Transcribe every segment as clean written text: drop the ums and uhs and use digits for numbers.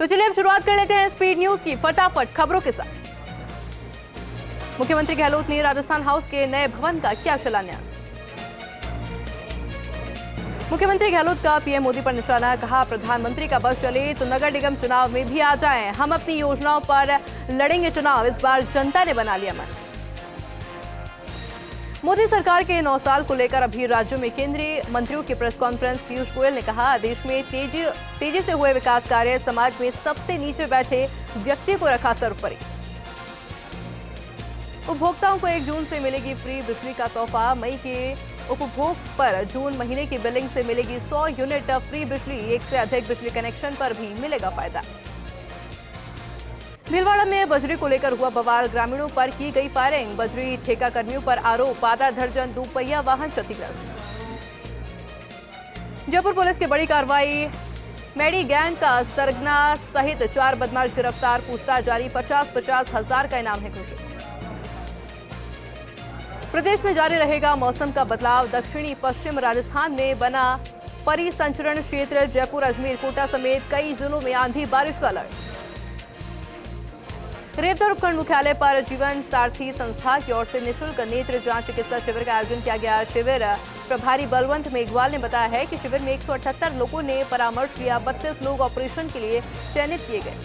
तो चलिए अब शुरुआत कर लेते हैं स्पीड न्यूज की फटाफट खबरों के साथ। मुख्यमंत्री गहलोत ने राजस्थान हाउस के नए भवन का किया शिलान्यास। मुख्यमंत्री गहलोत का पीएम मोदी पर निशाना, कहा प्रधानमंत्री का बस चले तो नगर निगम चुनाव में भी आ जाएं, हम अपनी योजनाओं पर लड़ेंगे चुनाव, इस बार जनता ने बना लिया मन। मोदी सरकार के 9 साल को लेकर अभी राज्यों में केंद्रीय मंत्रियों की प्रेस कॉन्फ्रेंस। पीयूष गोयल ने कहा देश में तेजी से हुए विकास कार्य, समाज में सबसे नीचे बैठे व्यक्ति को रखा सर्वोपरि। उपभोक्ताओं को 1 जून से मिलेगी फ्री बिजली का तोहफा, मई के उपभोग पर जून महीने की बिलिंग से मिलेगी 100 यूनिट फ्री बिजली, 1 से अधिक बिजली कनेक्शन पर भी मिलेगा फायदा। भीलवाड़ा में बजरी को लेकर हुआ बवाल, ग्रामीणों पर की गई फायरिंग, बजरी ठेका कर्मियों पर आरोप, आधा दर्जन दोपहिया वाहन क्षतिग्रस्त। जयपुर पुलिस की बड़ी कार्रवाई, मेडी गैंग का सरगना सहित 4 बदमाश गिरफ्तार, पूछताछ जारी, 50-50 हजार का इनाम है घोषित। प्रदेश में जारी रहेगा मौसम का बदलाव, दक्षिणी पश्चिम राजस्थान में बना परिसंचरण क्षेत्र, जयपुर अजमेर कोटा समेत कई जिलों में आंधी बारिश का अलर्ट। रेवदर उपखंड मुख्यालय पर जीवन सारथी संस्था की ओर से निःशुल्क नेत्र जांच चिकित्सा शिविर का आयोजन किया गया। शिविर प्रभारी बलवंत मेघवाल ने बताया है कि शिविर में 178 लोगों ने परामर्श लिया, 32 लोग ऑपरेशन के लिए चयनित किए गए।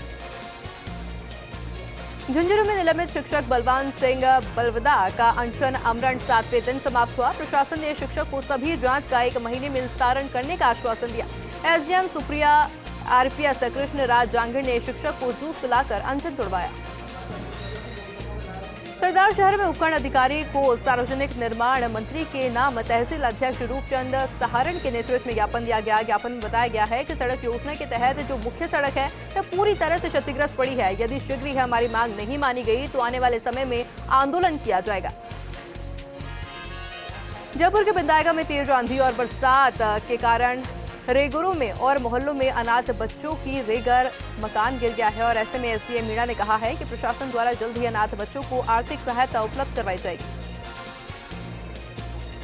झुंझुनू में निलंबित शिक्षक बलवान सिंह बलवदा का अनशन अमरण 7वें दिन समाप्त हुआ। प्रशासन ने शिक्षक को सभी जांच का 1 महीने में निस्तारण करने का आश्वासन दिया। एसडीएम सुप्रिया आरपीएस कृष्ण राज जांगीर ने शिक्षक को जूस पिलाकर अनशन तोड़वाया। सरदार शहर में उपखंड अधिकारी को सार्वजनिक निर्माण मंत्री के नाम तहसील अध्यक्ष रूपचंद सहारण के नेतृत्व में ज्ञापन दिया गया। ज्ञापन में बताया गया है कि सड़क योजना के तहत जो मुख्य सड़क है वह पूरी तरह से क्षतिग्रस्त पड़ी है। यदि शीघ्र ही हमारी मांग नहीं मानी गई तो आने वाले समय में आंदोलन किया जाएगा। जयपुर के बिंदायगा में तेज आंधी और बरसात के कारण रेगरों में और मोहल्लों में अनाथ बच्चों की रेगर मकान गिर गया है और ऐसे में एसडीएम मीणा ने कहा है कि प्रशासन द्वारा जल्द ही अनाथ बच्चों को आर्थिक सहायता उपलब्ध करवाई जाएगी।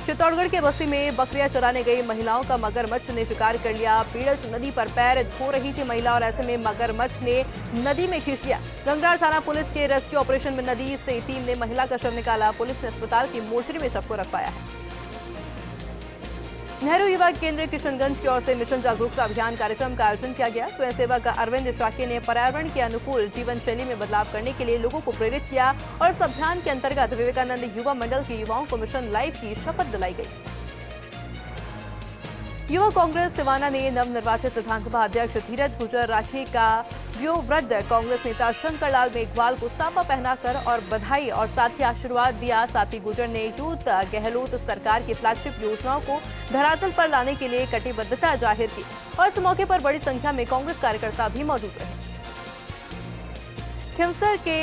चित्तौड़गढ़ के बस्ती में बकरियां चराने गई महिलाओं का मगरमच्छ ने शिकार कर लिया। पीड़ित नदी पर पैर धो रही थी महिला और ऐसे में मगरमच्छ ने नदी में खींच लिया। गंगरार थाना पुलिस के रेस्क्यू ऑपरेशन में नदी से टीम ने महिला का शव निकाला। पुलिस ने अस्पताल की मोर्चरी में शव को रखवाया है। नेहरू युवा केंद्र किशनगंज की ओर से मिशन जागरूकता अभियान कार्यक्रम का आयोजन किया गया। स्वयंसेवक अरविंद शाक्य ने पर्यावरण के अनुकूल जीवन शैली में बदलाव करने के लिए लोगों को प्रेरित किया और इस अभियान के अंतर्गत विवेकानंद युवा मंडल के युवाओं को मिशन लाइफ की शपथ दिलाई गई। युवा कांग्रेस सिवाना ने नवनिर्वाचित विधानसभा अध्यक्ष धीरज गुजर राठी का व्योवृद्ध कांग्रेस नेता शंकर लाल मेघवाल को साफा पहनाकर और बधाई और साथ ही आशीर्वाद दिया। साथ ही गुजर ने यूथ गहलोत सरकार की फ्लैगशिप योजनाओं को धरातल पर लाने के लिए कटिबद्धता जाहिर की और इस मौके पर बड़ी संख्या में कांग्रेस कार्यकर्ता भी मौजूद रहे। खिमसर के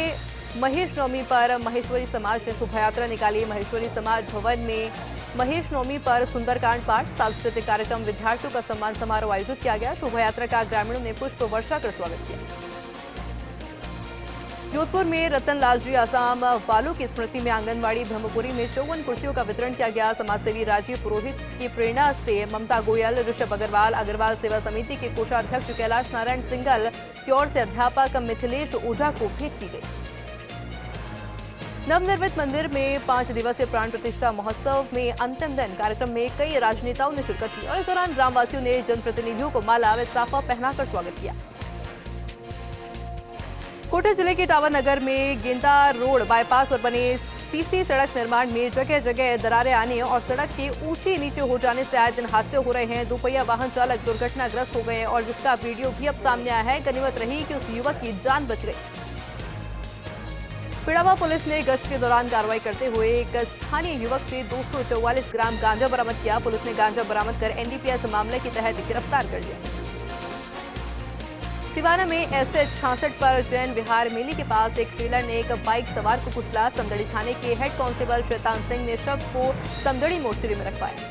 महेश नवमी पर महेश्वरी समाज ने शोभा यात्रा निकाली। महेश्वरी समाज भवन में महेश नवमी पर सुंदरकांड पाठ, सांस्कृतिक कार्यक्रम, विद्यार्थियों का सम्मान समारोह आयोजित किया गया। शोभा यात्रा का ग्रामीणों ने पुष्प वर्षा कर स्वागत किया। जोधपुर में रतन लाल जी आसाम वालों की स्मृति में आंगनबाड़ी ब्रह्मपुरी में 54 कुर्सियों का वितरण किया गया। समाजसेवी राजीव पुरोहित की प्रेरणा से ममता गोयल, ऋषभ अग्रवाल, अग्रवाल सेवा समिति के कोषाध्यक्ष कैलाश नारायण सिंगल की ओर से अध्यापक मिथिलेश ओझा को भेंट की गई। नवनिर्मित मंदिर में 5 दिवसीय प्राण प्रतिष्ठा महोत्सव में अंतिम दिन कार्यक्रम में कई राजनेताओं ने शिरकत की और इस दौरान ग्रामवासियों ने जनप्रतिनिधियों को माला व साफा पहनाकर स्वागत किया। कोटा जिले के टावर नगर में गेंदा रोड बाईपास पर बने सीसी सड़क निर्माण में जगह जगह दरारें आने और सड़क के ऊंचे नीचे हो जाने से आए दिन हादसे हो रहे हैं। दोपहिया वाहन चालक दुर्घटनाग्रस्त हो गए और जिसका वीडियो भी अब सामने आया है। गनीमत रही कि उस युवक की जान बच गई। पिड़ावा पुलिस ने गश्त के दौरान कार्रवाई करते हुए एक स्थानीय युवक से 244 ग्राम गांजा बरामद किया। पुलिस ने गांजा बरामद कर एनडीपीएस मामले के तहत गिरफ्तार कर लिया। सिवाना में एसएच 66 पर जैन विहार मेले के पास एक ट्रेलर ने एक बाइक सवार को कुचला। समदड़ी थाने के हेड कांस्टेबल शैतान सिंह ने शव को समदड़ी मोर्चरी में रखवाया।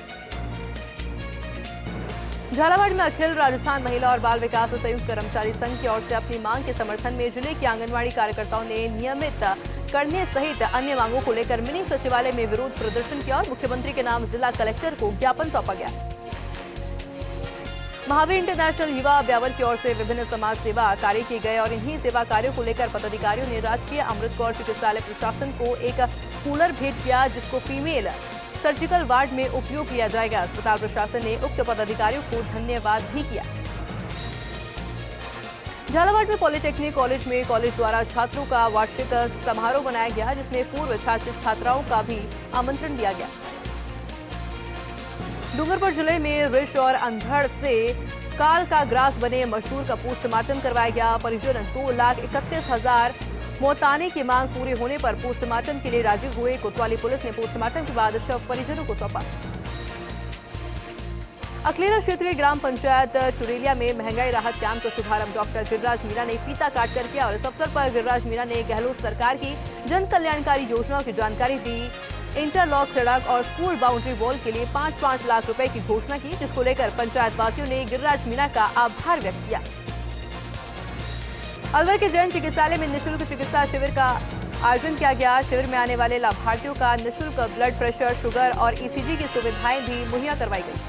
झालावाड़ में अखिल राजस्थान महिला और बाल विकास संयुक्त कर्मचारी संघ की ओर से अपनी मांग के समर्थन में जिले की आंगनबाड़ी कार्यकर्ताओं ने नियमित करने सहित अन्य मांगों को लेकर मिनी सचिवालय में विरोध प्रदर्शन किया और मुख्यमंत्री के नाम जिला कलेक्टर को ज्ञापन सौंपा गया। महावीर इंटरनेशनल युवा ब्यावर की ओर से विभिन्न समाज सेवा कार्य किए गए और इन्हीं सेवा कार्यों को लेकर पदाधिकारियों ने राजकीय अमृत कौर चिकित्सालय प्रशासन को एक कूलर भेंट किया, जिसको फीमेल सर्जिकल वार्ड में उपयोग किया जाएगा। अस्पताल प्रशासन ने उक्त पदाधिकारियों को धन्यवाद भी किया। झालावाड़ में पॉलिटेक्निक कॉलेज में कॉलेज द्वारा छात्रों का वार्षिक समारोह मनाया गया, जिसमें पूर्व छात्र छात्राओं का भी आमंत्रण दिया गया। डूंगरपुर जिले में रिश और अंधड़ से काल का ग्रास बने मजदूर का पोस्टमार्टम करवाया गया। परिजन 2,31,000 मौताने की मांग पूरी होने पर पोस्टमार्टम के लिए राजी हुए। कोतवाली पुलिस ने पोस्टमार्टम के बाद शव परिजनों को सौंपा। अखलेरा क्षेत्रीय ग्राम पंचायत चुरेलिया में महंगाई राहत कैंप का शुभारंभ डॉक्टर गिरिराज मीणा ने फीता काटकर किया और इस अवसर पर गिरिराज मीणा ने गहलोत सरकार की जन कल्याणकारी योजनाओं की जानकारी दी। इंटरलॉक सड़क और स्कूल बाउंड्री वॉल के लिए 5-5 लाख रुपए की घोषणा की, जिसको लेकर पंचायत वासियों ने गिरिराज मीणा का आभार व्यक्त किया। अलवर के जैन चिकित्सालय में निःशुल्क चिकित्सा शिविर का आयोजन किया गया। शिविर में आने वाले लाभार्थियों का निःशुल्क ब्लड प्रेशर, शुगर और ईसीजी की सुविधाएं भी मुहैया करवाई गई।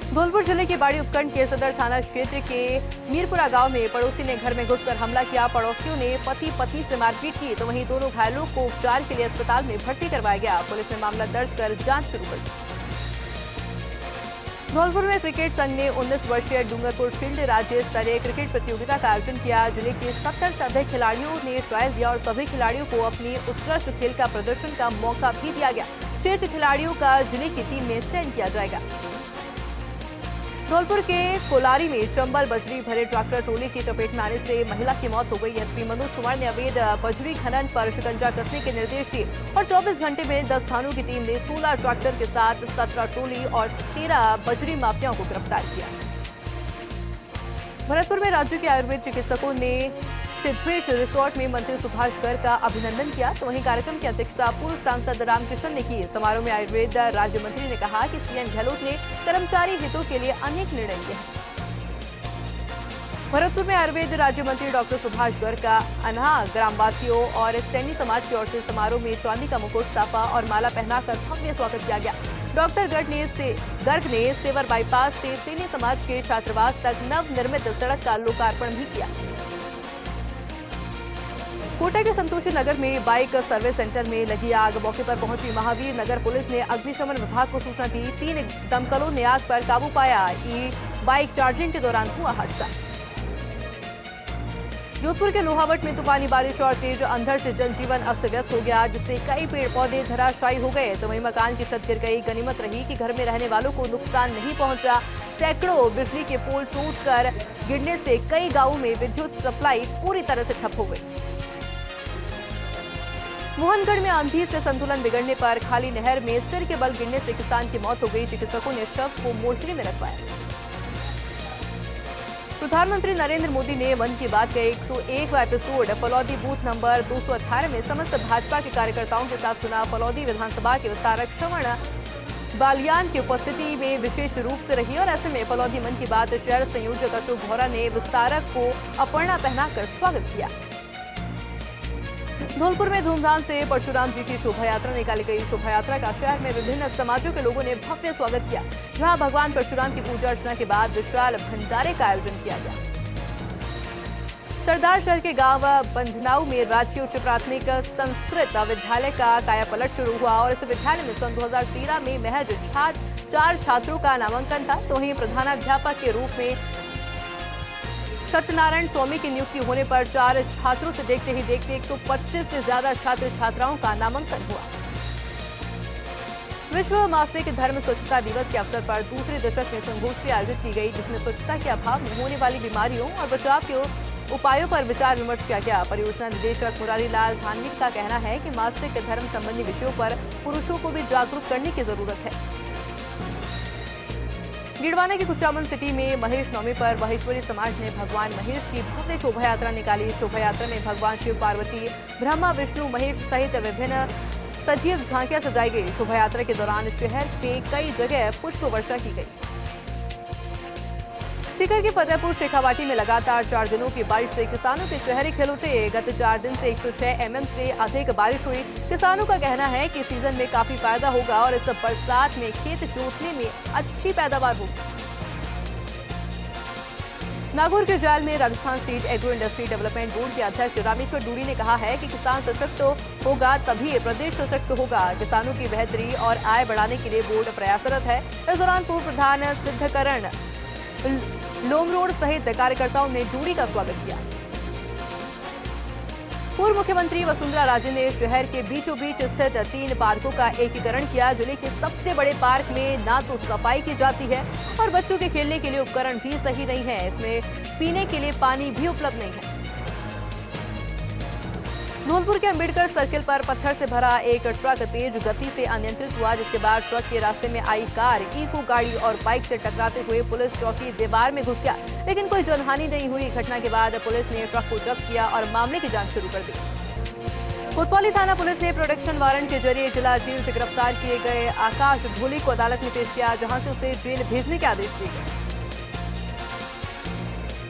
धौलपुर जिले के बाड़ी उपखंड के सदर थाना क्षेत्र के मीरपुरा गांव में पड़ोसी ने घर में घुसकर हमला किया। पड़ोसियों ने पति पत्नी से मारपीट की, तो वहीं दोनों घायलों को उपचार के लिए अस्पताल में भर्ती करवाया गया। पुलिस ने मामला दर्ज कर जांच शुरू कर दी। धौलपुर में क्रिकेट संघ ने 19 वर्षीय डूंगरपुर शील्ड राज्य स्तरीय क्रिकेट प्रतियोगिता का आयोजन किया। जिले के 70 से अधिक खिलाड़ियों ने ट्रायल दिया और सभी खिलाड़ियों को अपनी उत्कृष्ट खेल का प्रदर्शन का मौका भी दिया गया। शेष खिलाड़ियों का जिले की टीम में चयन किया जाएगा। धौलपुर के कोलारी में चंबल बजरी भरे ट्रैक्टर ट्रोली की चपेट में आने से महिला की मौत हो गई। एसपी मनोज कुमार ने अवैध बजरी खनन पर शिकंजा कसने के निर्देश दिए और 24 घंटे में 10 थानों की टीम ने 16 ट्रैक्टर के साथ 17 ट्रोली और 13 बजरी माफियाओं को गिरफ्तार किया। भरतपुर में राज्य के आयुर्वेद चिकित्सकों ने सिद्धेश रिसोर्ट में मंत्री सुभाष गर्ग का अभिनंदन किया, तो वहीं कार्यक्रम की अध्यक्षता पूर्व सांसद रामकिशन ने की। समारोह में आयुर्वेद राज्य मंत्री ने कहा कि सीएम गहलोत ने कर्मचारी हितों के लिए अनेक निर्णय लिए हैं। भरतपुर में आयुर्वेद राज्य मंत्री डॉक्टर सुभाष गर्ग का अनहा ग्रामवासियों और सैनी समाज की ओर से समारोह में चांदी का मुकुट, साफा और माला पहनाकर भव्य स्वागत किया गया। डॉक्टर गर्ग ने सेवर बाईपास से सैनी समाज के छात्रावास तक नवनिर्मित सड़क का लोकार्पण भी किया। कोटा के संतोषी नगर में बाइक सर्विस सेंटर में लगी आग। मौके पर पहुंची महावीर नगर पुलिस ने अग्निशमन विभाग को सूचना दी। 3 दमकलों ने आग पर काबू पाया। बाइक चार्जिंग के दौरान हुआ हादसा। जोधपुर के लोहावट में तूफानी बारिश और तेज अंधड़ से जनजीवन अस्त व्यस्त हो गया, जिससे कई पेड़ पौधे धराशायी हो गए, तो वहीं मकान की छत गिर गई। गनीमत रही कि घर में रहने वालों को नुकसान नहीं पहुंचा। सैकड़ों बिजली के पोल टूटकर गिरने से कई गांवों में विद्युत सप्लाई पूरी तरह से ठप हो गई। मोहनगढ़ में आंधी से संतुलन बिगड़ने पर खाली नहर में सिर के बल गिरने से किसान की मौत हो गई। चिकित्सकों ने शव को मोर्चरी में रखवाया। प्रधानमंत्री नरेंद्र मोदी ने मन की बात का 101वां एपिसोड फलौदी बूथ नंबर 218 में समस्त भाजपा के कार्यकर्ताओं के साथ सुना। फलौदी विधानसभा के विस्तारक श्रवण बालियान की उपस्थिति में विशेष रूप से रही और ऐसे में फलौदी मन की बात शहर संयोजक अशोक भौरा ने विस्तारक को अपर्णा पहनाकर स्वागत किया। धौलपुर में धूमधाम से परशुराम जी की शोभा यात्रा निकाली गई। शोभा यात्रा का शहर में विभिन्न समाजों के लोगों ने भव्य स्वागत किया, जहां भगवान परशुराम की पूजा अर्चना के बाद विशाल भंडारे का आयोजन किया गया। सरदार शहर के गांव बंधनाऊ में राजकीय उच्च प्राथमिक संस्कृत विद्यालय का कायापलट शुरू हुआ और इस विद्यालय में सन 2013 में महज 4 छात्रों का नामांकन था, तो वहीं प्रधानाध्यापक के रूप में सत्यनारायण स्वामी की नियुक्ति होने पर 4 छात्रों से देखते ही देखते 125 से ज्यादा छात्र छात्राओं का नामांकन हुआ। विश्व मासिक धर्म स्वच्छता दिवस के अवसर पर दूसरे दशक में संगोष्ठी आयोजित की गई, जिसमें स्वच्छता के अभाव में होने वाली बीमारियों और बचाव के उपायों पर विचार विमर्श किया गया। परियोजना निदेशक मुरारी लाल धानविक का कहना है कि मासिक धर्म संबंधी विषयों पर पुरुषों को भी जागरूक करने की जरूरत है। गिड़वाना की कुचामन सिटी में महेश नवमी पर महेश्वरी समाज ने भगवान महेश की भव्य शोभा यात्रा निकाली। शोभा यात्रा में भगवान शिव, पार्वती, ब्रह्मा, विष्णु, महेश सहित विभिन्न सजीव झांकियां सजाई गई। शोभा यात्रा के दौरान शहर में कई जगह पुष्प वर्षा की गई। सीकर के फतेहपुर शेखावाटी में लगातार 4 दिनों की बारिश से किसानों के चेहरे खिल उठे। गत 4 दिन से 106 mm से अधिक बारिश हुई। किसानों का कहना है कि सीजन में काफी फायदा होगा और इस बरसात में खेत जोतने में अच्छी पैदावार होगी। नागौर के जाल में Rajasthan state agro industry development board के अध्यक्ष रामेश्वर डूडी ने कहा है कि किसान सशक्त होगा तभी प्रदेश सशक्त होगा। किसानों की बेहतरी और आय बढ़ाने के लिए बोर्ड प्रयासरत है। इस दौरान पूर्व प्रधान सिद्धकरण लोमरोड सहित कार्यकर्ताओं ने डूडी का स्वागत किया। पूर्व मुख्यमंत्री वसुंधरा राजे ने शहर के बीचों बीच स्थित 3 पार्कों का एकीकरण किया। जिले के सबसे बड़े पार्क में ना तो सफाई की जाती है और बच्चों के खेलने के लिए उपकरण भी सही नहीं है। इसमें पीने के लिए पानी भी उपलब्ध नहीं है। धौलपुर के अंबेडकर सर्किल पर पत्थर से भरा एक ट्रक तेज गति से अनियंत्रित हुआ, जिसके बाद ट्रक के रास्ते में आई कार इको गाड़ी और बाइक से टकराते हुए पुलिस चौकी दीवार में घुस गया, लेकिन कोई जनहानि नहीं हुई। घटना के बाद पुलिस ने ट्रक को जब्त किया और मामले की जांच शुरू कर दी। कोतवाली थाना पुलिस ने प्रोटेक्शन वारंट के जरिए जिला जेल से गिरफ्तार किए गए आकाश ढोली को अदालत में पेश किया, जहां से उसे जेल भेजने के आदेश दिए गए।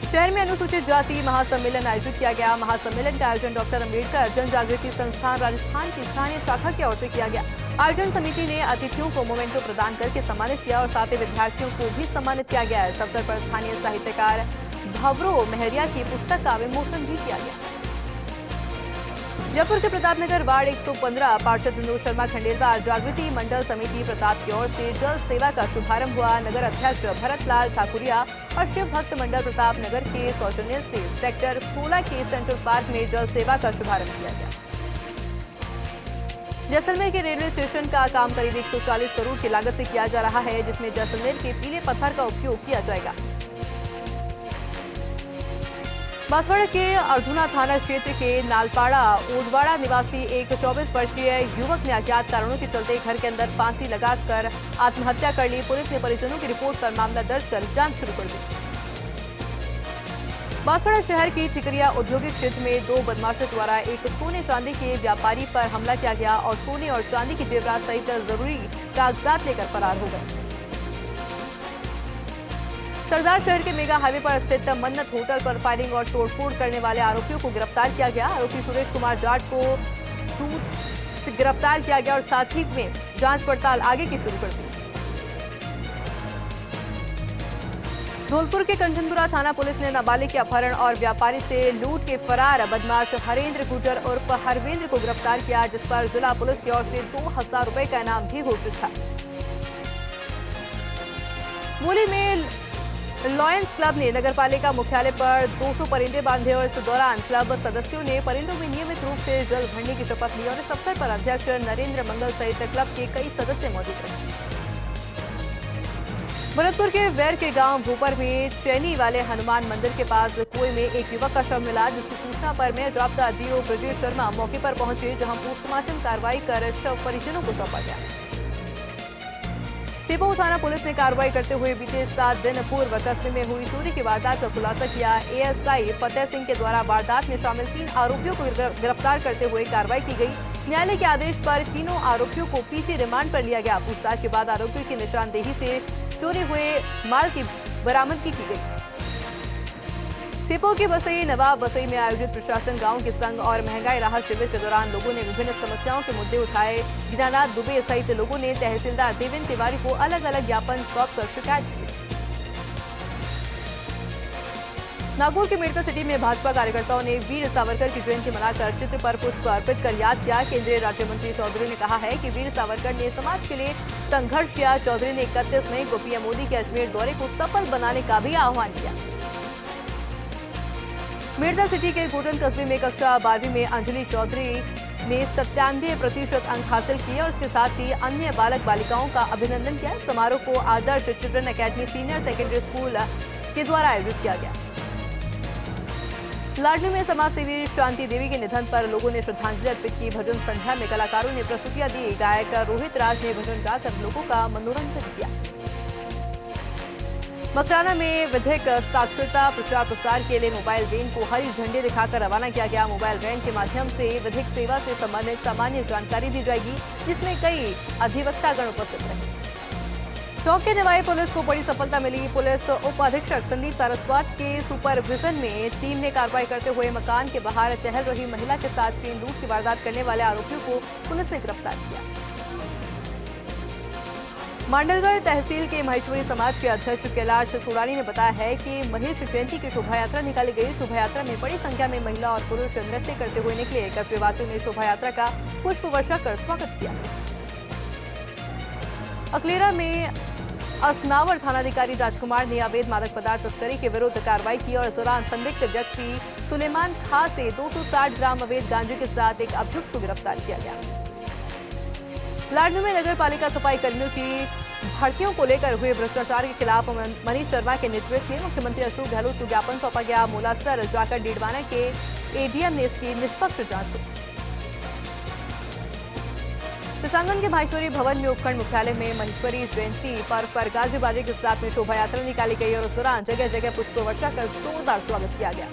शहर में अनुसूचित जाति महासम्मेलन आयोजित किया गया। महासम्मेलन का आयोजन डॉक्टर अंबेडकर जन जागृति संस्थान राजस्थान की स्थानीय शाखा की ओर से किया गया। आयोजन समिति ने अतिथियों को मोमेंटो प्रदान करके सम्मानित किया और साथ ही विद्यार्थियों को भी सम्मानित किया गया। इस अवसर पर स्थानीय साहित्यकार भवरो मेहरिया की पुस्तक का विमोचन भी किया गया। जयपुर के प्रतापनगर वार्ड 115 पार्षद नूर शर्मा खंडेलवाल जागृति मंडल समिति प्रताप की ओर से जल सेवा का शुभारंभ हुआ। नगर अध्यक्ष भरतलाल ठाकुरिया और शिव भक्त मंडल प्रताप नगर के सौजन्य से सेक्टर 16 के सेंट्रल पार्क में जल सेवा का शुभारंभ किया गया। जैसलमेर के रेलवे स्टेशन का काम करीब 140 करोड़ की लागत से किया जा रहा है, जिसमें जैसलमेर के पीले पत्थर का उपयोग किया जाएगा। बांसवाड़ा के अर्जुना थाना क्षेत्र के नालपाड़ा ओडवाड़ा निवासी एक 24 वर्षीय युवक ने अज्ञात कारणों के चलते घर के अंदर फांसी लगाकर आत्महत्या कर ली। पुलिस ने परिजनों की रिपोर्ट पर मामला दर्ज कर जांच शुरू कर दी। बांसवाड़ा शहर की ठिकरिया औद्योगिक क्षेत्र में 2 बदमाशों द्वारा एक सोने चांदी के व्यापारी पर हमला किया गया और सोने और चांदी की जेवरात सहित जरूरी कागजात लेकर फरार हो गए। सरदार शहर के मेगा हाईवे पर स्थित मन्नत होटल पर फायरिंग और तोड़फोड़ करने वाले आरोपियों को गिरफ्तार किया गया। आरोपी सुरेश कुमार जाट को गिरफ्तार किया गया और साथ ही में जांच पड़ताल आगे की शुरू कर दी। धौलपुर के कंचनपुरा थाना पुलिस ने नाबालिग के अपहरण और व्यापारी से लूट के फरार बदमाश हरेंद्र गुजर उर्फ हरवेंद्र को गिरफ्तार किया, जिस पर जिला पुलिस की ओर से 2000 रुपए का इनाम भी घोषित था। मूली में लॉयंस क्लब ने नगरपालिका मुख्यालय पर 200 परिंदे बांधे और इस दौरान क्लब सदस्यों ने परिंदों में नियमित रूप से जल भरने की शपथ ली और इस अवसर पर अध्यक्ष नरेंद्र मंगल सहित क्लब के कई सदस्य मौजूद रहे। भरतपुर के वैर के गांव भूपर में चैनी वाले हनुमान मंदिर के पास कुएं में एक युवक का शव मिला, जिसकी सूचना पर मेयर जाब्ता डीओ ब्रजेश शर्मा मौके पर पहुंचे, जहां पोस्टमार्टम कार्रवाई कर शव परिजनों को सौंपा गया। सीपो थाना पुलिस ने कार्रवाई करते हुए बीते 7 दिन पूर्व कस्बे में हुई चोरी की वारदात का खुलासा किया। एएसआई फतेह सिंह के द्वारा वारदात में शामिल 3 आरोपियों को गिरफ्तार करते हुए कार्रवाई की गई। न्यायालय के आदेश पर तीनों आरोपियों को पीसी रिमांड पर लिया गया। पूछताछ के बाद आरोपियों की निशानदेही से चोरी हुए माल की बरामदगी की गई। सीपो के बसई नवाब बसई में आयोजित प्रशासन गांव के संग और महंगाई राहत शिविर के दौरान लोगों ने विभिन्न समस्याओं के मुद्दे उठाए। दीनानाथ दुबे सहित लोगों ने तहसीलदार देवेंद्र तिवारी को अलग अलग ज्ञापन सौंपकर शिकायत की। नागौर के मेडता सिटी में भाजपा कार्यकर्ताओं ने वीर सावरकर की जयंती मनाकर चित्र पर पुष्प अर्पित कर याद किया। केंद्रीय राज्य मंत्री चौधरी ने कहा है कि वीर सावरकर ने समाज के लिए संघर्ष किया। चौधरी ने 31 मई को पीएम मोदी के अजमेर दौरे को सफल बनाने का भी आह्वान किया। मेडता सिटी के गोटन कस्बे में कक्षा 12वीं में अंजलि चौधरी ने 97% अंक हासिल किए और इसके साथ ही अन्य बालक बालिकाओं का अभिनंदन किया। समारोह को Adarsh children academy senior secondary school के द्वारा आयोजित किया गया। लाडली में समाज सेवी शांति देवी के निधन पर लोगों ने श्रद्धांजलि अर्पित की। भजन संध्या में कलाकारों ने प्रस्तुतियां दी। गायक रोहित राज ने भजन गाकर लोगों का मनोरंजन किया। मकराना में विधिक साक्षरता प्रचार प्रसार के लिए मोबाइल वैन को हरी झंडी दिखाकर रवाना किया गया। मोबाइल वैन के माध्यम से विधिक सेवा से संबंधित सामान्य जानकारी दी जाएगी, जिसमें कई अधिवक्तागण उपस्थित रहे। टोंक के निवाई पुलिस को बड़ी सफलता मिली। पुलिस उप अधीक्षक संदीप सारस्वत के सुपरविजन में टीम ने कार्रवाई करते हुए मकान के बाहर टहल रही महिला के साथ चेन लूट की वारदात करने वाले आरोपियों को पुलिस ने गिरफ्तार किया। मांडलगढ़ तहसील के महेश्वरी समाज के अध्यक्ष कैलाश सोडानी ने बताया है कि महेश जयंती की शोभा यात्रा निकाली गई। शोभा यात्रा में बड़ी संख्या में महिला और पुरुष नृत्य करते हुए निकले। कस्बेवासियों ने शोभा यात्रा का पुष्प वर्षा कर स्वागत किया। अकलेरा में असनावर थानाधिकारी राजकुमार ने अवैध मादक पदार्थ तस्करी के विरुद्ध कार्रवाई की और इस दौरान संदिग्ध व्यक्ति सुलेमान खां से 260 ग्राम अवैध गांजे के साथ एक अभियुक्त को गिरफ्तार किया गया। लाडनू में नगर पालिका सफाई कर्मियों की भर्तियों को लेकर हुए भ्रष्टाचार के खिलाफ मनीष शर्मा के नेतृत्व में मुख्यमंत्री अशोक गहलोत को ज्ञापन सौंपा गया। मोलासर जाकर डीडवाना के एडीएम ने इसकी निष्पक्ष जांच की। किसानगंज के महेश्वरी भवन में उपखंड मुख्यालय में महेश्वरी जयंती पर्व पर गाजे बाजे के साथ में शोभा यात्रा निकाली गई और उस दौरान जगह जगह पुष्प वर्षा कर जोरदार स्वागत किया गया।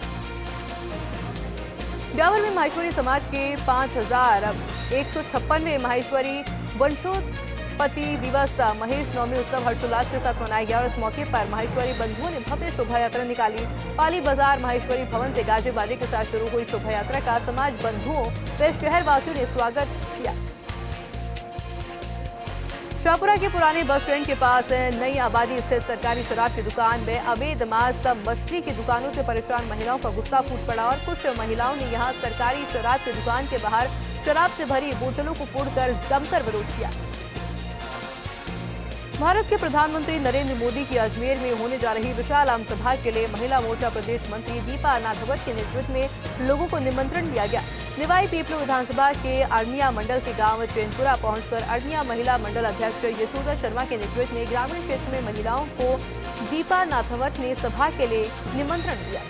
ब्यावर में महेश्वरी समाज के 5156वें महेश्वरी वंशोत्पत्ति दिवस महेश नवमी उत्सव हर्षोल्लास के साथ मनाया गया और इस मौके पर महेश्वरी बंधुओं ने भव्य शोभा यात्रा निकाली। पाली बाजार महेश्वरी भवन से गाजे बाजे के साथ शुरू हुई शोभा यात्रा का समाज बंधुओं व शहरवासियों ने स्वागत किया। शाहपुरा के पुराने बस स्टैंड के पास नई आबादी स्थित सरकारी शराब की दुकान में अवैध मांस मछली की दुकानों से परेशान महिलाओं का गुस्सा फूट पड़ा और कुछ महिलाओं ने यहां सरकारी शराब की दुकान के बाहर शराब से भरी बोतलों को फोड़कर जमकर विरोध किया। भारत के प्रधानमंत्री नरेंद्र मोदी की अजमेर में होने जा रही विशाल आम सभा के लिए महिला मोर्चा प्रदेश मंत्री दीपा नाथवत के नेतृत्व में लोगों को निमंत्रण दिया गया। निवाई पीपलू विधानसभा के अरनिया मंडल के गांव चैनपुरा पहुंचकर अरनिया महिला मंडल अध्यक्ष यशोदा शर्मा के नेतृत्व में ग्रामीण क्षेत्र में महिलाओं को दीपा नाथवत ने सभा के लिए निमंत्रण दिया।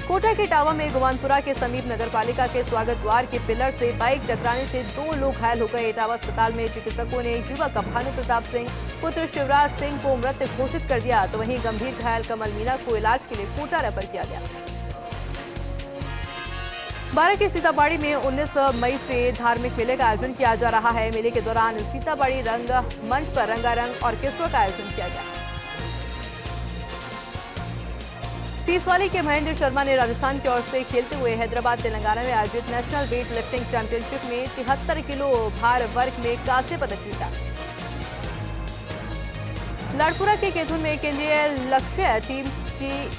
कोटा के टावा में गोवानपुरा के समीप नगरपालिका के स्वागत द्वार के पिलर से बाइक टकराने से 2 लोग घायल हो गए। इटावा अस्पताल में चिकित्सकों ने युवक भानु प्रताप सिंह पुत्र शिवराज सिंह को मृत घोषित कर दिया, तो वहीं गंभीर घायल कमल मीणा को इलाज के लिए कोटा रेफर किया गया। 12 के सीताबाड़ी में 19 मई से धार्मिक मेले का आयोजन किया जा रहा है। मेले के दौरान सीताबाड़ी रंग मंच पर रंगारंग ऑर्केस्ट्रा का आयोजन किया गया। सीसवाली के महेंद्र शर्मा ने राजस्थान की ओर से खेलते हुए हैदराबाद तेलंगाना में आयोजित नेशनल वेट लिफ्टिंग चैंपियनशिप में 73 किलो भार वर्ग में कांस्य पदक जीता। लाडपुरा के केथुन में केंद्रीय लक्ष्य टीम की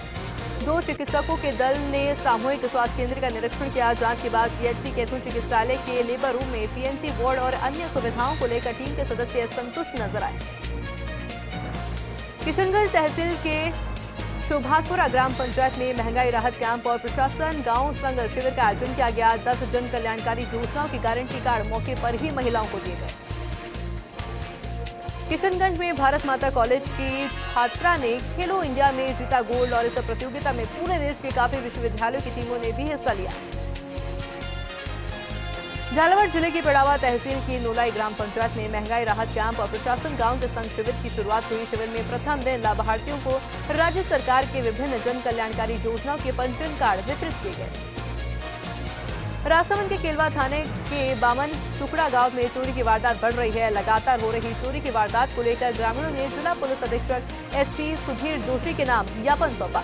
2 चिकित्सकों के दल ने सामूहिक स्वास्थ्य केंद्र का निरीक्षण किया। जांच के बाद सीएचसी केथुन चिकित्सालय के लेबर रूम में पीएनसी वार्ड और अन्य सुविधाओं को लेकर टीम के सदस्य संतुष्ट नजर आए। किशनगंज तहसील के शोभापुरा ग्राम पंचायत में महंगाई राहत कैंप और प्रशासन गांव संघ शिविर का आयोजन किया गया। 10 जन कल्याणकारी योजनाओं की गारंटी कार्ड मौके पर ही महिलाओं को दिए गए। किशनगंज में भारत माता कॉलेज की छात्रा ने खेलो इंडिया में जीता गोल्ड और इस प्रतियोगिता में पूरे देश के काफी विश्वविद्यालयों की टीमों ने भी हिस्सा लिया। झालावाड़ जिले की पिड़ावा तहसील की नोलाई ग्राम पंचायत में महंगाई राहत कैंप और प्रशासन गांव के संघ शिविर की शुरुआत हुई। शिविर में प्रथम दिन लाभार्थियों को राज्य सरकार के विभिन्न जन कल्याणकारी योजनाओं के पंजीयन कार्ड वितरित किए गए। राजसमंद के केलवा थाने के बामन टुकड़ा गांव में चोरी की वारदात बढ़ रही है। लगातार हो रही चोरी की वारदात को लेकर ग्रामीणों ने जिला पुलिस अधीक्षक एसपी सुधीर जोशी के नाम ज्ञापन सौंपा।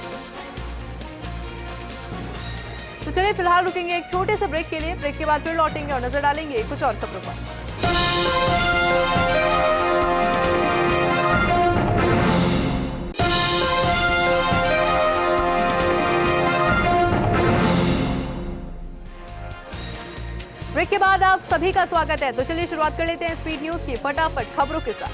तो चलिए फिलहाल रुकेंगे एक छोटे से ब्रेक के लिए। ब्रेक के बाद फिर लौटेंगे और नजर डालेंगे कुछ और खबरों पर। ब्रेक के बाद आप सभी का स्वागत है। तो चलिए शुरुआत कर लेते हैं स्पीड न्यूज की फटाफट खबरों के साथ।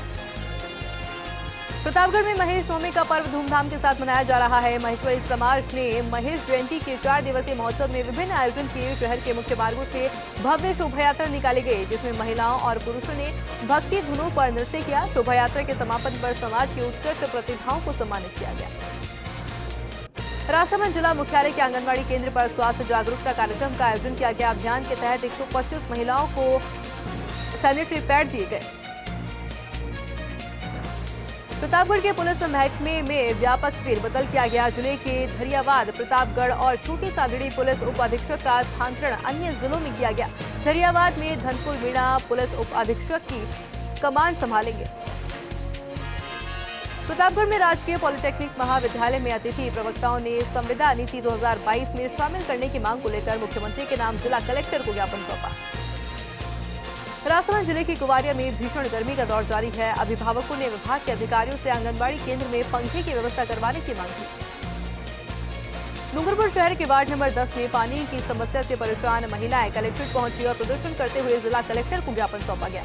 प्रतापगढ़ में महेश नवमी का पर्व धूमधाम के साथ मनाया जा रहा है। महेश्वरी समाज ने महेश जयंती के 4 दिवसीय महोत्सव में विभिन्न आयोजन किए। शहर के मुख्य मार्गों से भव्य शोभा यात्रा निकाली गई, जिसमें महिलाओं और पुरुषों ने भक्ति धुनों पर नृत्य किया। शोभा यात्रा के समापन पर समाज की उत्कृष्ट प्रतिभाओं को सम्मानित किया गया। राजसमंद जिला मुख्यालय के आंगनबाड़ी केंद्र पर स्वास्थ्य जागरूकता कार्यक्रम का आयोजन किया गया। अभियान के तहत 125 महिलाओं को सैनिटरी पैड दिए गए। प्रतापगढ़ के पुलिस महकमे में व्यापक फेरबदल किया गया। जिले के धरियावाद, प्रतापगढ़ और छोटी सादड़ी पुलिस उप अधीक्षक का स्थानांतरण अन्य जिलों में किया गया। धरियावाद में धनपुर मीणा पुलिस उप अधीक्षक की कमान संभालेंगे। प्रतापगढ़ में राजकीय पॉलिटेक्निक महाविद्यालय में अतिथि प्रवक्ताओं ने संविदा नीति 2022 में शामिल करने की मांग को लेकर मुख्यमंत्री के नाम जिला कलेक्टर को ज्ञापन सौंपा। राजसमंद जिले की कुवारिया में भीषण गर्मी का दौर जारी है। अभिभावकों ने विभाग के अधिकारियों से आंगनबाड़ी केंद्र में पंखे की व्यवस्था करवाने की मांग की। डूंगरपुर शहर के वार्ड नंबर 10 में पानी की समस्या से परेशान महिलाएं कलेक्ट्रेट पहुंची और प्रदर्शन करते हुए जिला कलेक्टर को ज्ञापन सौंपा गया।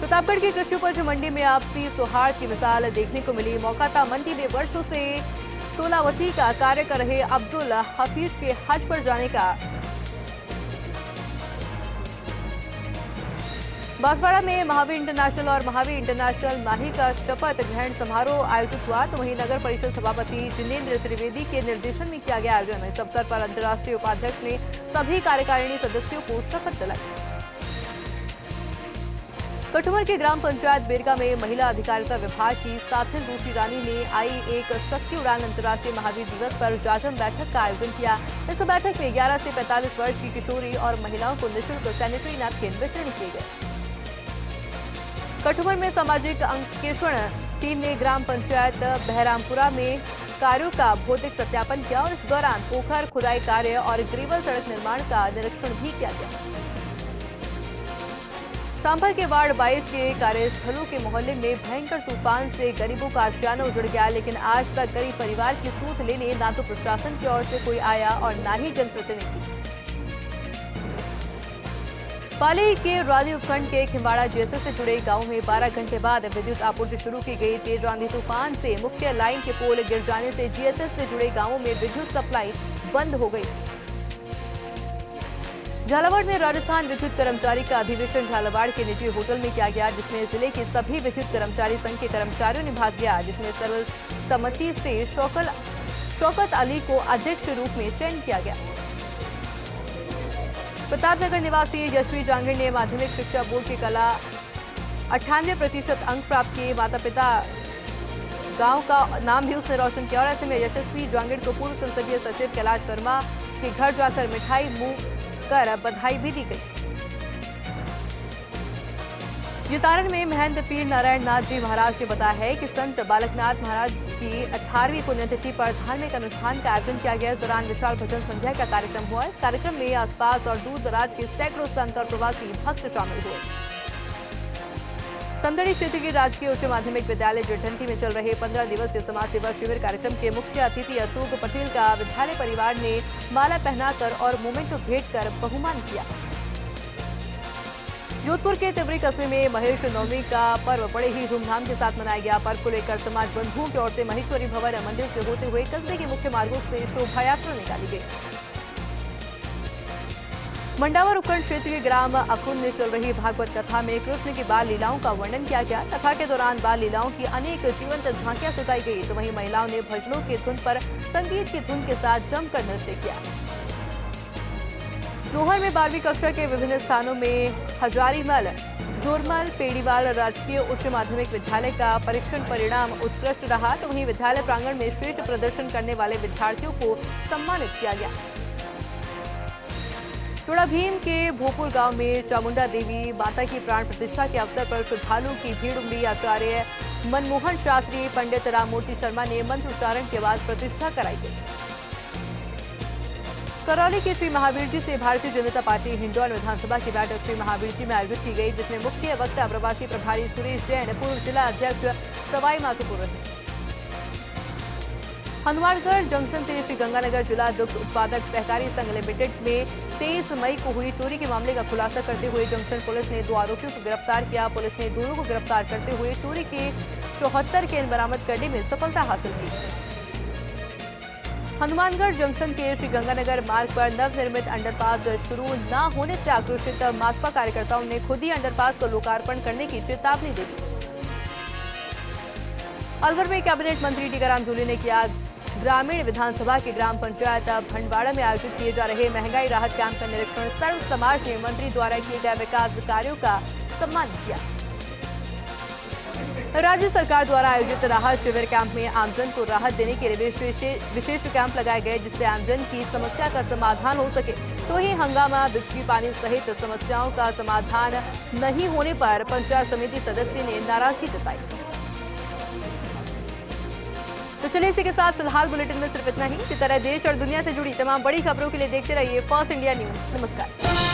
प्रतापगढ़ की कृषि उपज मंडी में आपसी सौहार्द की मिसाल देखने को मिली। मौका था मंडी में वर्षों से तोलावटी का कार्य कर रहे अब्दुल हफीज के हज पर जाने का। बांसवाड़ा में महावीर इंटरनेशनल और महावीर इंटरनेशनल माही का शपथ ग्रहण समारोह आयोजित हुआ, तो वहीं नगर परिषद सभापति जिनेंद्र त्रिवेदी के निर्देशन में किया गया आयोजन। इस अवसर पर अंतर्राष्ट्रीय उपाध्यक्ष ने सभी कार्यकारिणी सदस्यों को शपथ दिलाई। कठुमर के ग्राम पंचायत बेरका में महिला अधिकारिता विभाग की साथिन रुचि रानी ने आई एक शक्ति उड़ान अंतर्राष्ट्रीय महावीर दिवस पर जाजम बैठक का आयोजन किया। इस बैठक में 11 से 45 वर्ष की किशोरी और महिलाओं को निःशुल्क सैनिटरी नैपकिन वितरण किए गए। कठुमर में सामाजिक अंकेक्षण टीम ने ग्राम पंचायत बहरामपुरा में कार्यों का भौतिक सत्यापन किया और इस दौरान पोखर खुदाई कार्य और ग्रेवल सड़क निर्माण का निरीक्षण भी किया गया। सांभर के वार्ड 22 के कार्यस्थलों के मोहल्ले में भयंकर तूफान से गरीबों का आशियाना उजड़ गया, लेकिन आज तक गरीब परिवार की सूत लेने ना तो प्रशासन की ओर से कोई आया और ना ही जनप्रतिनिधि। पाली के रानी उपखंड के खिंवाड़ा जेसे से जुड़े गांव में 12 घंटे बाद विद्युत आपूर्ति शुरू की गई। तेज आंधी तूफान से मुख्य लाइन के पोल गिर जाने से जीएसएस से जुड़े गांवों में विद्युत सप्लाई बंद हो गई। झालावाड़ में राजस्थान विद्युत कर्मचारी का अधिवेशन झालावाड़ के निजी होटल में किया गया, जिसमें जिले के सभी विद्युत कर्मचारी संघ के कर्मचारियों ने भाग लिया, जिसमें सर्वसम्मति से शौकत अली को अध्यक्ष के रूप में चयन किया गया। प्रतापनगर निवासी यशवी जांगिड़ ने माध्यमिक शिक्षा बोर्ड की कला 98% अंक प्राप्त किए। माता पिता गांव का नाम भी उसने रोशन किया और ऐसे में यशस्वी जांगिड़ को पूर्व संसदीय सचिव कैलाश वर्मा के घर जाकर मिठाई मुंह कर बधाई भी दी गई। जितारण में महंत पीर नारायण नाथ जी महाराज ने बताया है कि संत बालकनाथ महाराज की 18वीं पुण्यतिथि पर धार्मिक अनुष्ठान का आयोजन किया गया। इस दौरान विशाल भजन संध्या का कार्यक्रम हुआ। इस कार्यक्रम में आसपास और दूर दराज के सैकड़ों संत और प्रवासी भक्त शामिल हुए। संदड़ी क्षेत्र के राजकीय उच्च माध्यमिक विद्यालय जटंती में चल रहे 15 दिवसीय समाज सेवा शिविर कार्यक्रम के मुख्य अतिथि अशोक पटेल का विद्यालय परिवार ने माला पहनाकर और मोमेंटो भेंट कर बहुमान किया। जोधपुर के तिवरी कस्बे में महेश नवमी का पर्व बड़े ही धूमधाम के साथ मनाया गया। पर्व को लेकर समाज बंधुओं की ओर से महेश्वरी भवन मंदिर से होते हुए कस्बे के मुख्य मार्गों से शोभा यात्रा निकाली गई। मंडावर उपखंड क्षेत्र के ग्राम अखुन में चल रही भागवत कथा में कृष्ण की बाल लीलाओं का वर्णन किया गया। कथा के दौरान बाल लीलाओं की अनेक जीवंत झांकियां सजाई गई, तो वहीं महिलाओं ने भजनों की धुन पर संगीत की धुन के साथ जमकर नृत्य किया। नोहर में 12वीं कक्षा के विभिन्न स्थानों में हजारीमल जोरमल पेड़ीवाल राजकीय उच्च माध्यमिक विद्यालय का परीक्षण परिणाम उत्कृष्ट रहा, तो वहीं विद्यालय प्रांगण में श्रेष्ठ प्रदर्शन करने वाले विद्यार्थियों को सम्मानित किया गया। टोड़ा भीम के भोपुर गांव में चामुंडा देवी माता की प्राण प्रतिष्ठा के अवसर पर श्रद्धालुओं की भीड़ उमड़ी। आचार्य मनमोहन शास्त्री पंडित राममूर्ति शर्मा ने मंत्रोच्चारण के बाद प्रतिष्ठा कराई गई। करौली के श्री महावीर जी से भारतीय जनता पार्टी हिंडौन विधानसभा की बैठक श्री महावीर जी में आयोजित की गई, जिसमें मुख्य वक्ता प्रवासी प्रभारी सुरेश जैन, पूर्व जिला अध्यक्ष सवाई माधोपुर रहे। हनुमानगढ़ जंक्शन से श्री गंगानगर जिला दुग्ध उत्पादक सहकारी संघ लिमिटेड में 23 मई को हुई चोरी के मामले का खुलासा करते हुए जंक्शन पुलिस ने 2 आरोपियों को गिरफ्तार किया। पुलिस ने दोनों को गिरफ्तार करते हुए चोरी के 74 केन बरामद करने में सफलता हासिल की। हनुमानगढ़ जंक्शन के श्री गंगानगर मार्ग पर नवनिर्मित अंडरपास शुरू न होने से आक्रोशित माकपा कार्यकर्ताओं ने खुद ही अंडरपास को लोकार्पण करने की चेतावनी दे दी। अलवर में कैबिनेट मंत्री टीकाराम जूली ने किया ग्रामीण विधानसभा के ग्राम पंचायत भंडवाड़ा में आयोजित किए जा रहे महंगाई राहत कैंप का निरीक्षण। सर्व समाज ने मंत्री द्वारा किए गए विकास कार्यों का सम्मान किया। राज्य सरकार द्वारा आयोजित राहत शिविर कैंप में आमजन को राहत देने के लिए विशेष कैंप लगाए गए, जिससे आमजन की समस्या का समाधान हो सके। तो ही हंगामा, बिजली पानी सहित समस्याओं का समाधान नहीं होने पर पंचायत समिति सदस्य ने नाराजगी जताई। तो चलिए इसी के साथ फिलहाल बुलेटिन में सिर्फ इतना ही। इसी तरह देश और दुनिया से जुड़ी तमाम बड़ी खबरों के लिए देखते रहिए फर्स्ट इंडिया न्यूज। नमस्कार।